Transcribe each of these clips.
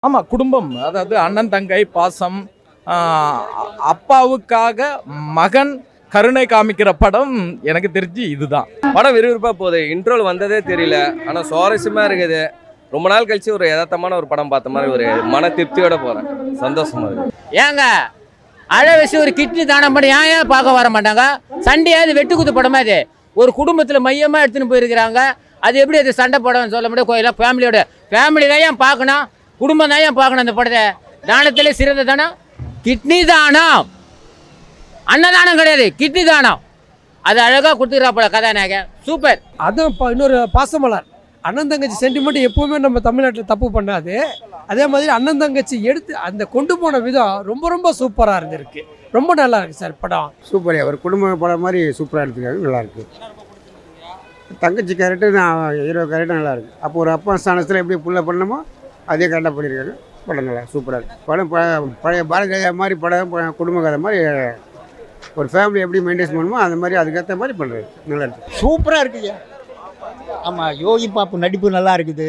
ஆமாம், குடும்பம், அதாவது அண்ணன் தங்கை பாசம், அப்பாவுக்காக மகன் கருணை காமிக்கிற படம் எனக்கு தெரிஞ்சு இதுதான். படம் விறுவிறுப்பாக போகுது. இன்ட்ரோல் வந்ததே தெரியல, ஆனால் சுவாரஸ்யமாக இருக்குது. ரொம்ப நாள் கழிச்சு ஒரு யதார்த்தமான ஒரு படம் பார்த்த மாதிரி ஒரு மன திருப்தியோட போகிறேன். சந்தோஷமா இருக்கு. ஏங்க அழ வச்சு ஒரு கிட்னி தானம் பண்ணி ஏன் பார்க்க வர மாட்டாங்க? சண்டையாவது வெட்டுக்குத்து படமா இது? ஒரு குடும்பத்தில் மையமாக எடுத்துன்னு போயிருக்கிறாங்க. அது எப்படி அது சண்டை படம்னு சொல்ல முடியாது? கோயிலாக ஃபேமிலி தான் ஏன் பார்க்கணும், குடும்பம் தான் ஏன் பார்க்கணும்? அந்த படத்தை தானத்தில் சிறந்த தானம் கிட்னி தானம், அன்னதானம் கிடையாது, கிட்னி தானம். அது அழகாக கொடுத்துக்கிறாப்பட கதாநாயகன், சூப்பர். அதுவும் இன்னொரு பாசமலர் அண்ணன் தங்கச்சி சென்டிமெண்ட் எப்போவுமே நம்ம தமிழ்நாட்டில் தப்பு பண்ணாது. அதே மாதிரி அண்ணன் தங்கச்சி எடுத்து அந்த கொண்டு போன விதம் ரொம்ப ரொம்ப சூப்பராக இருந்திருக்கு. ரொம்ப நல்லா இருக்குது சார் படம். சூப்பர், ஒரு குடும்ப படம் மாதிரி சூப்பராக எடுத்துக்காங்க, நல்லாயிருக்கு. தங்கச்சி கேரக்டர் ஹீரோ கேரக்டர் நல்லாயிருக்கு. அப்போ ஒரு அப்பா ஸ்தானத்தில் எப்படி புள்ள பண்ணணுமோ அதே கரெக்டாக பண்ணியிருக்காங்க. படம் நல்லா சூப்பராக இருக்குது. படம் பழைய பாரதிய மாதிரி படம், குடும்ப கதை மாதிரி ஒரு ஃபேமிலி எப்படி மெயின்டைன் பண்ணணுமோ அந்த மாதிரி அதுக்கேற்ற மாதிரி பண்ணுறது நல்லா இருக்குது. சூப்பராக இருக்குங்க. ஆமாம், யோகி பாப்பு நடிப்பு நல்லா இருக்குது.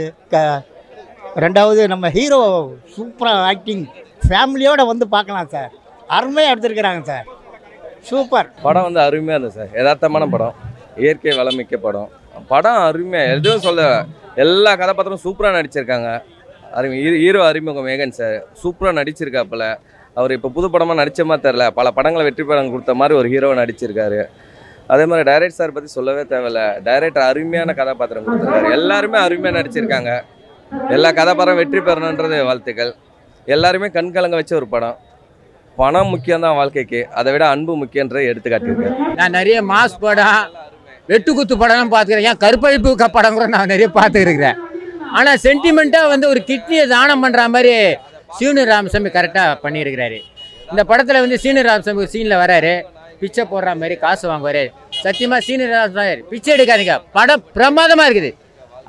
ரெண்டாவது நம்ம ஹீரோ சூப்பராக ஆக்டிங், ஃபேமிலியோடு வந்து பார்க்கலாம் சார். அருமையாக எடுத்துருக்கிறாங்க சார், சூப்பர். படம் வந்து அருமையாக இருந்தது சார். யதார்த்தமான படம், இயற்கை வளமிக்க படம். படம் அருமையாக, எதுவும் சொல்ல, எல்லா கதாபாத்திரம் சூப்பராக நடிச்சிருக்காங்க. ஹீரோ அறிமுகம் மேகன் சார் சூப்பராக நடிச்சிருக்காப்புல. அவர் இப்போ புது படமாக நடித்த மாதிரி தெரில, பல படங்களை வெற்றி படம் கொடுத்த மாதிரி ஒரு ஹீரோவை நடிச்சிருக்காரு. அதே மாதிரி டைரக்டர் சார் பற்றி சொல்லவே தேவையில்ல. டைரக்டர் அருமையான கதாபாத்திரம் கொடுத்துருக்காரு. எல்லாருமே அருமையாக நடிச்சிருக்காங்க. எல்லா கதாபாத்திரம் வெற்றி பெறணுன்றது வாழ்த்துக்கள். எல்லாருமே கண்கலங்க வச்ச ஒரு படம். பணம் முக்கியம்தான் வாழ்க்கைக்கு, அதை விட அன்பு முக்கியன்றதை எடுத்து காட்டியிருக்கேன். நான் நிறைய மாஸ் படம், வெட்டுக்குத்து படம்லாம் பார்த்துக்கிறேன். ஏன் கருப்பழிப்பு படம் கூட நான் நிறைய பார்த்துருக்கிறேன். ஆனால் சென்டிமெண்ட்டாக வந்து ஒரு கிட்னியை தானம் பண்ணுற மாதிரி சீனு ராமசாமி கரெக்டாக பண்ணியிருக்கிறாரு. இந்த படத்தில் வந்து சீனு ராமசாமி ஒரு சீனில் வராரு, பிச்சை போடுற மாதிரி காசு வாங்குவார். சத்தியமாக சீனு ராமசாமி பிச்சை எடுக்காதீங்க, படம் பிரமாதமாக இருக்குது.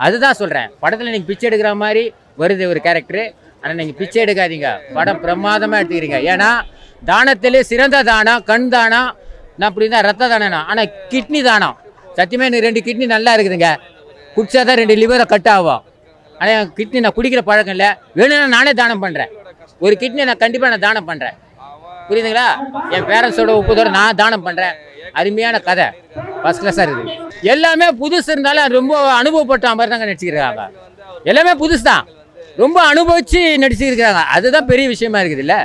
அதுதான் சொல்கிறேன். படத்தில் நீங்கள் பிச்சை எடுக்கிற மாதிரி வருது ஒரு கேரக்டரு, ஆனால் நீங்கள் பிச்சை எடுக்காதீங்க, படம் பிரமாதமாக எடுத்துக்கிறீங்க. ஏன்னா தானத்திலே சிறந்த தானம் கண் தானம், நான் அப்படி தான் ரத்த தானம். ஆனால் கிட்னி தானம் சத்தியமாக எனக்கு 2 கிட்னி நல்லா இருக்குதுங்க. குடிச்சா தான் 2 லிவரை கட் ஆகும். ஆனால் கிட்னி நான் குடிக்கிற பழக்கம் இல்லை. வேணும்னா நானே தானம் பண்ணுறேன். ஒரு கிட்னி நான் கண்டிப்பாக நான் தானம் பண்ணுறேன், புரியுதுங்களா? என் பேரண்ட்ஸோட ஒப்புதோட நான் தானம் பண்ணுறேன். அருமையான கதை, ஃபர்ஸ்ட் கிளாஸாக இருக்குது. எல்லாமே புதுசு இருந்தாலும் ரொம்ப அனுபவப்பட்ட மாதிரி தாங்க நடிச்சுக்கிறாங்க. எல்லாமே புதுசு தான், ரொம்ப அனுபவித்து நடிச்சுருக்கிறாங்க. அதுதான் பெரிய விஷயமா இருக்குது. இல்லை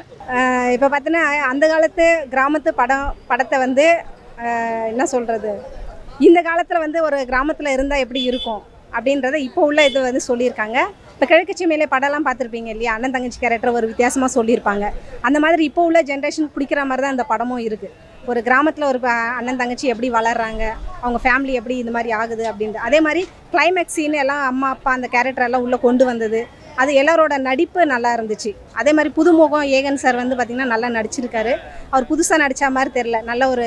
இப்போ பார்த்தீங்கன்னா அந்த காலத்து கிராமத்து படத்தை வந்து என்ன சொல்கிறது, இந்த காலத்தில் வந்து ஒரு கிராமத்தில் இருந்தால் எப்படி இருக்கும் அப்படின்றத இப்போ உள்ள இது வந்து சொல்லியிருக்காங்க. இப்போ கிழக்கு சீமையிலே படம்லாம் பார்த்துருப்பீங்க இல்லையா? அண்ணன் தங்கச்சி கேரக்டர் ஒரு வித்தியாசமாக சொல்லியிருப்பாங்க. அந்த மாதிரி இப்போ உள்ள ஜென்ரேஷன் பிடிக்கிற மாதிரி தான் இந்த படமும் இருக்குது. ஒரு கிராமத்தில் ஒரு அண்ணன் தங்கச்சி எப்படி வளர்கிறாங்க, அவங்க ஃபேமிலி எப்படி இந்த மாதிரி ஆகுது அப்படின்ட்டு. அதே மாதிரி கிளைமேக்ஸ் சீன் எல்லாம் அம்மா அப்பா அந்த கேரக்டர் எல்லாம் உள்ளே கொண்டு வந்தது. அது எல்லாரோட நடிப்பு நல்லா இருந்துச்சு. அதே மாதிரி புதுமுகம் ஏகன் சார் வந்து பார்த்திங்கன்னா நல்லா நடிச்சிருக்காரு. அவர் புதுசாக நடித்த மாதிரி தெரில, நல்ல ஒரு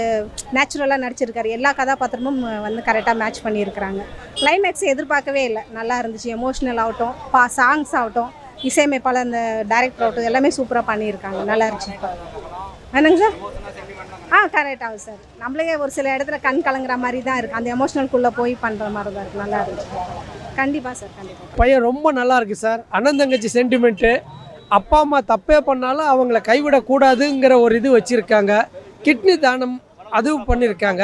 நேச்சுரலாக நடிச்சிருக்காரு. எல்லா கதாபாத்திரமும் வந்து கரெக்டாக மேட்ச் பண்ணியிருக்கிறாங்க. கிளைமேக்ஸ் எதிர்பார்க்கவே இல்லை, நல்லா இருந்துச்சு. எமோஷ்னல் ஆகட்டும், சாங்ஸ் ஆகட்டும், இசையமைப்பாளர் அந்த டைரக்டர் ஆகட்டும், எல்லாமே சூப்பராக பண்ணியிருக்காங்க. நல்லா இருந்துச்சு. என்னங்க சார்? கரெக்ட் ஆகும் சார். நம்மளே ஒரு சில இடத்துல கண் கலங்குற மாதிரி தான் இருக்குது. அந்த எமோஷ்னல்குள்ளே போய் பண்ணுற மாதிரி தான் இருக்குது. நல்லா இருந்துச்சு. கண்டிப்பாக சார், கண்டிப்பாக. பையன் ரொம்ப நல்லா இருக்குது சார். அண்ணன் தங்கச்சி சென்டிமெண்ட்டு, அப்பா அம்மா தப்பே பண்ணாலும் அவங்கள கைவிடக்கூடாதுங்கிற ஒரு இது வச்சுருக்காங்க. கிட்னி தானம் அதுவும் பண்ணியிருக்காங்க.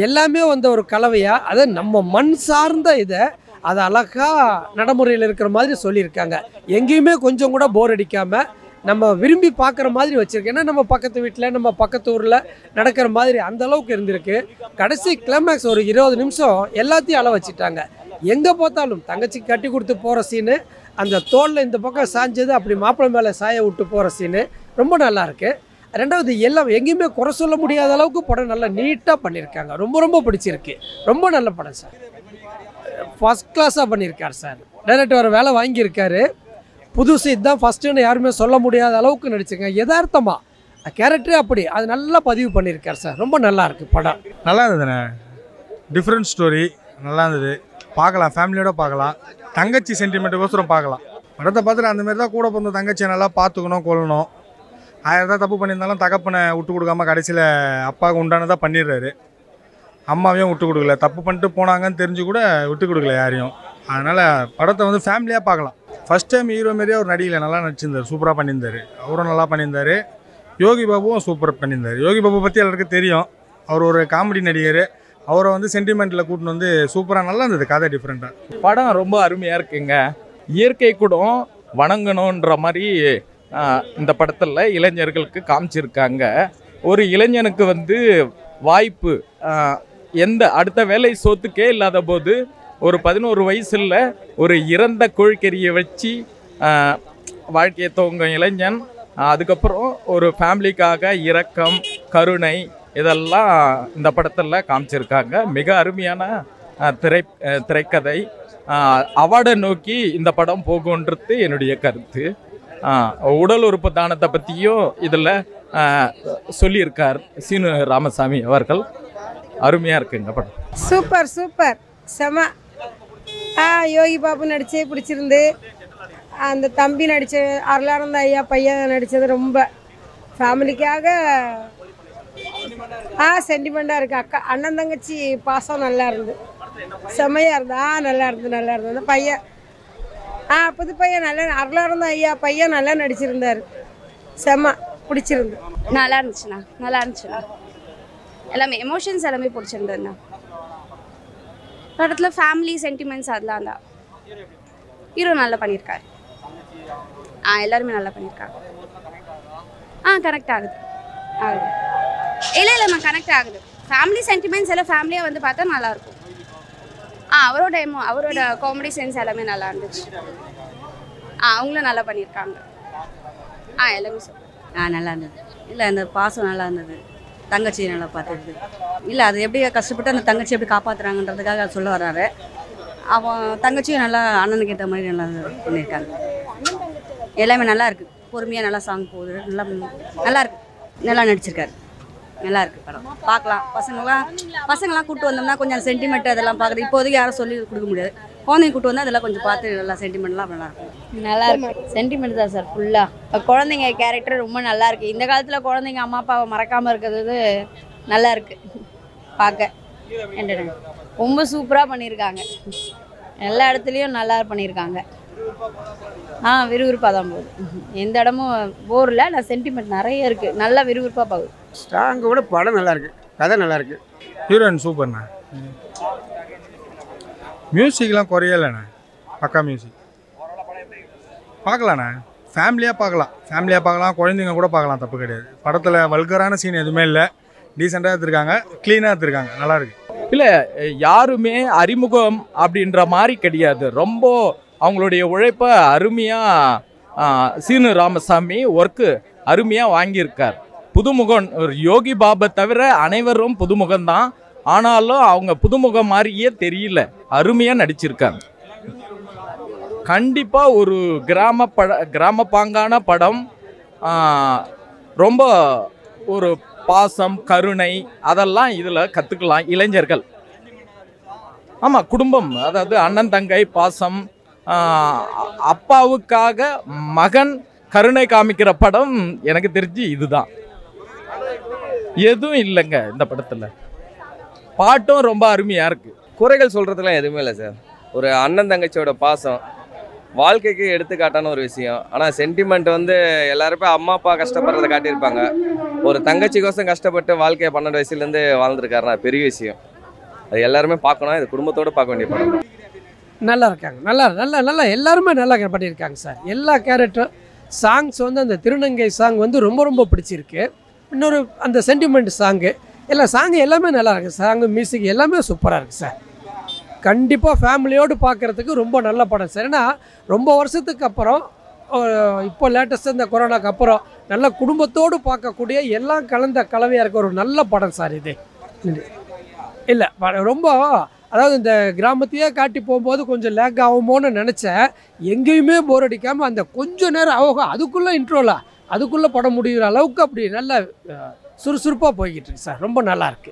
எல்லாமே வந்து ஒரு கலவையாக, அதை நம்ம மண் சார்ந்த இதை அதை அழகாக நடைமுறையில் இருக்கிற மாதிரி சொல்லியிருக்காங்க. எங்கேயுமே கொஞ்சம் கூட போர் அடிக்காமல் நம்ம விரும்பி பார்க்குற மாதிரி வச்சுருக்கேன். ஏன்னா நம்ம பக்கத்து வீட்டில் நம்ம பக்கத்து ஊரில் நடக்கிற மாதிரி அந்த அளவுக்கு இருந்திருக்கு. கடைசி கிளைமேக்ஸ் ஒரு 20 நிமிஷம் எல்லாத்தையும் அள வச்சுட்டாங்க. எங்கே பார்த்தாலும் தங்கச்சி கட்டி கொடுத்து போகிற சீனு, அந்த தோளில் இந்த பக்கம் சாஞ்சது அப்படி மாப்பிள்ளை மேலே சாய விட்டு போகிற சீனு ரொம்ப நல்லாயிருக்கு. ரெண்டாவது எல்லாம் எங்கேயுமே குறை சொல்ல முடியாத அளவுக்கு படம் நல்லா நீட்டாக பண்ணியிருக்காங்க. ரொம்ப ரொம்ப பிடிச்சிருக்கு. ரொம்ப நல்ல படம் சார். ஃபஸ்ட் கிளாஸாக பண்ணியிருக்கார் சார். டைரக்டர் ஒரு வேலை வாங்கியிருக்காரு. புதுசு இதுதான் ஃபஸ்ட்டுன்னு யாருமே சொல்ல முடியாத அளவுக்கு நடிச்சிருக்காங்க. யதார்த்தமாக கேரக்டரே அப்படி அது நல்லா பதிவு பண்ணியிருக்கார் சார். ரொம்ப நல்லா இருக்குது படம். நல்லா இருந்ததுண்ணே, டிஃப்ரெண்ட் ஸ்டோரி நல்லா இருந்தது. பார்க்கலாம், ஃபேமிலியோட பார்க்கலாம். தங்கச்சி சென்டிமெண்ட்டுக்கோசரம் பார்க்கலாம். படத்தை பார்த்துட்டு அந்தமாரி தான் கூட பிறந்த தங்கச்சியை நல்லா பார்த்துக்கணும், கொள்ளணும். 1000 தான் தப்பு பண்ணியிருந்தாலும் தகப்பனை விட்டு கொடுக்காம கடைசியில் அப்பாவுக்கு உண்டானதாக பண்ணிடுறாரு. அம்மாவையும் விட்டு கொடுக்கல, தப்பு பண்ணிட்டு போனாங்கன்னு தெரிஞ்சு கூட விட்டு கொடுக்கல யாரையும். அதனால் படத்தை வந்து ஃபேமிலியாக பார்க்கலாம். ஃபஸ்ட் டைம் ஹீரோ மாரியே அவர் நடிகலை, நல்லா நடிச்சிருந்தார், சூப்பராக பண்ணியிருந்தார். அவரும் நல்லா பண்ணியிருந்தார். யோகி பாபுவும் சூப்பர் பண்ணியிருந்தார். யோகி பாபு பற்றி எல்லாருக்கும் தெரியும், அவர் ஒரு காமெடி நடிகர். அவரை வந்து சென்டிமெண்ட்டில் கூட்டின்னு வந்து சூப்பராக நல்லா இருந்தது, கதை டிஃப்ரெண்ட்டாக. படம் ரொம்ப அருமையாக இருக்குங்க. இயற்கை கூட வணங்கணுன்ற மாதிரி இந்த படத்தில் இளைஞர்களுக்கு காமிச்சிருக்காங்க. ஒரு இளைஞனுக்கு வந்து வாய்ப்பு எந்த அடுத்த வேலை சோத்துக்கே இல்லாத போது ஒரு 11 வயசில் ஒரு இறந்த கோழிக்கறியை வச்சு வாழ்க்கையை துவங்கும் இளைஞன், அதுக்கப்புறம் ஒரு ஃபேமிலிக்காக இரக்கம், கருணை, இதெல்லாம் இந்த படத்தில் காமிச்சிருக்காங்க. மிக அருமையான திரைக்கதை. அவார்டை நோக்கி இந்த படம் போகுன்றது என்னுடைய கருத்து. உடல் உறுப்பு தானத்தை பற்றியும் இதில் சொல்லியிருக்கார் சீனு ராமசாமி அவர்கள். அருமையாக இருக்குங்க படம். சூப்பர் சூப்பர் செம. யோகி பாபு நடிச்சே பிடிச்சிருந்து, அந்த தம்பி நடித்த அருளானந்த ஐயா பையன் நடித்தது ரொம்ப ஃபேமிலிக்காக சென்டிமெண்ட்டாக இருக்குது. அக்கா அண்ணன் தங்கச்சி பாசம் நல்லா இருந்து, செம்மையாக இருந்தா. நல்லா இருந்து அந்த பையன் புது பையன் நல்லா, அருளானந்த ஐயா பையன் நல்லா நடிச்சிருந்தார். செம்ம பிடிச்சிருந்து. நல்லா இருந்துச்சுண்ணா. எல்லாமே எமோஷன்ஸ் எல்லாமே பிடிச்சிருந்ததுண்ணா. படத்தில் ஃபேமிலி சென்டிமெண்ட்ஸ் அதெல்லாம் தான். ஹீரோ நல்லா பண்ணியிருக்காரு. எல்லாருமே நல்லா பண்ணியிருக்காங்க. கனெக்ட் ஆகுது. இல்லைம்மா கனெக்ட் ஆகுது. ஃபேமிலி சென்டிமெண்ட்ஸ் எல்லாம் ஃபேமிலியாக வந்து பார்த்தா நல்லாயிருக்கும். அவரோட காமெடி சென்ஸ் எல்லாமே நல்லா இருந்துச்சு. அவங்களும் நல்லா பண்ணியிருக்காங்க. எல்லாமே நல்லா இருந்தது. இல்லை அந்த பாசம் நல்லா இருந்தது, தங்கச்சி நல்லா பார்த்துருது. இல்லை அது எப்படி கஷ்டப்பட்டு அந்த தங்கச்சி எப்படி காப்பாற்றுறாங்கன்றதுக்காக சொல்ல வர்றாரு. அவன் தங்கச்சியும் நல்லா அண்ணனுக்கு ஏற்ற மாதிரி நல்லா பண்ணியிருக்காங்க. எல்லாமே நல்லா இருக்குது. பொறுமையாக நல்லா சாங் போகுது. நல்லா இருக்கு. நல்லா நடிச்சிருக்காரு. நல்லா இருக்குது படம். பார்க்கலாம். பசங்களாம் கூப்பிட்டு வந்தோம்னா கொஞ்சம் சென்டிமெண்ட் அதெல்லாம் பார்க்குறது இப்போதைக்கு யாரும் சொல்லி கொடுக்க முடியாது. குழந்தைங்க கூப்பிட்டு வந்தால் அதெல்லாம் கொஞ்சம் பார்த்து நல்லா சென்டிமெண்ட்லாம் நல்லாயிருக்கும். நல்லா இருக்கு. சென்டிமெண்ட் தான் சார் ஃபுல்லாக. குழந்தைங்க கேரக்டர் ரொம்ப நல்லா இருக்குது. இந்த காலத்தில் குழந்தைங்க அம்மா அப்பாவை மறக்காமல் இருக்கிறது நல்லா இருக்குது பார்க்க. ரொம்ப சூப்பராக பண்ணியிருக்காங்க. எல்லா இடத்துலையும் நல்லா பண்ணியிருக்காங்க. விறுவிறுப்பாக தான் போகுது. எந்த இடமும் போர் இல்லை. நான் சென்டிமெண்ட் நிறைய இருக்குது. நல்லா விறுவிறுப்பாக போகுது. ஸ்ட்ராங்கை விட படம் நல்லா இருக்கு, கதை நல்லா இருக்கு. ஹீரோயின் சூப்பர்ண்ணா. மியூசிக்லாம் குறையலைண்ணா, பக்கா மியூசிக். பார்க்கலாண்ணா, ஃபேமிலியாக பார்க்கலாம். குழந்தைங்க கூட பார்க்கலாம், தப்பு கிடையாது. படத்தில் வல்கரான சீன் எதுவுமே இல்லை. டீசெண்டாக எடுத்துருக்காங்க, க்ளீனாக எடுத்துருக்காங்க, நல்லாயிருக்கு. இல்லை யாருமே அறிமுகம் அப்படின்ற மாதிரி கிடையாது. ரொம்ப அவங்களுடைய உழைப்பை அருமையாக சீனு ராமசாமி ஒர்க்கு அருமையாக வாங்கியிருக்கார். புதுமுகம் யோகி பாபை தவிர அனைவரும் புதுமுகம்தான். ஆனாலும் அவங்க புதுமுகம் மாதிரியே தெரியல, அருமையாக நடிச்சிருக்காங்க. கண்டிப்பாக ஒரு கிராம பாங்கான படம். ரொம்ப ஒரு பாசம், கருணை அதெல்லாம் இதில் கற்றுக்கலாம் இளைஞர்கள். ஆமாம், குடும்பம், அதாவது அண்ணன் தங்கை பாசம், அப்பாவுக்காக மகன் கருணை காமிக்கிற படம் எனக்கு தெரிஞ்சு இதுதான். எதுவும் இல்லைங்க இந்த படத்தில். பாட்டும் ரொம்ப அருமையாக இருக்குது. குறைகள் சொல்கிறதுலாம் எதுவுமே இல்லை சார். ஒரு அண்ணன் தங்கச்சியோட பாசம் வாழ்க்கைக்கு எடுத்துக்காட்டான ஒரு விஷயம். ஆனால் சென்டிமெண்ட் வந்து எல்லாருமே அம்மா அப்பா கஷ்டப்படுறதை காட்டியிருப்பாங்க. ஒரு தங்கச்சிக்கோசம் கஷ்டப்பட்டு வாழ்க்கையை 12 வயசுலேருந்து வாழ்ந்துருக்காருனா பெரிய விஷயம். அது எல்லாருமே பார்க்கணும். இது குடும்பத்தோடு பார்க்க வேண்டிய படம். நல்லா இருக்காங்க. நல்லா எல்லாருமே நல்லா பண்ணியிருக்காங்க சார். எல்லா கேரக்டரும் சாங்ஸ் வந்து அந்த திருநங்கை சாங் வந்து ரொம்ப பிடிச்சிருக்கு. இன்னொரு அந்த சென்டிமெண்ட் சாங்கு எல்லாமே நல்லா இருக்குது. சாங்கு மியூசிக் எல்லாமே சூப்பராக இருக்குது சார். கண்டிப்பாக ஃபேமிலியோடு பார்க்குறதுக்கு ரொம்ப நல்ல படம் சார். ஏன்னா ரொம்ப வருஷத்துக்கு அப்புறம், இப்போ லேட்டஸ்ட்டாக இந்த கொரோனாக்கு அப்புறம் நல்ல குடும்பத்தோடு பார்க்கக்கூடிய எல்லாம் கலந்த கலவையாக இருக்க ஒரு நல்ல படம் சார் இது. இல்லை ரொம்ப, அதாவது இந்த கிராமத்தையே காட்டி போகும்போது கொஞ்சம் லேக் ஆகுமோன்னு நினச்சேன். எங்கேயுமே போர் அடிக்காமல் அந்த கொஞ்சம் நேரம் ஆகும், அதுக்குள்ளே இன்ட்ரோலா அதுக்குள்ளே படம் முடிகிற அளவுக்கு அப்படி நல்ல சுறுசுறுப்பாக போய்கிட்டு இருக்கு சார். ரொம்ப நல்லா இருக்குது.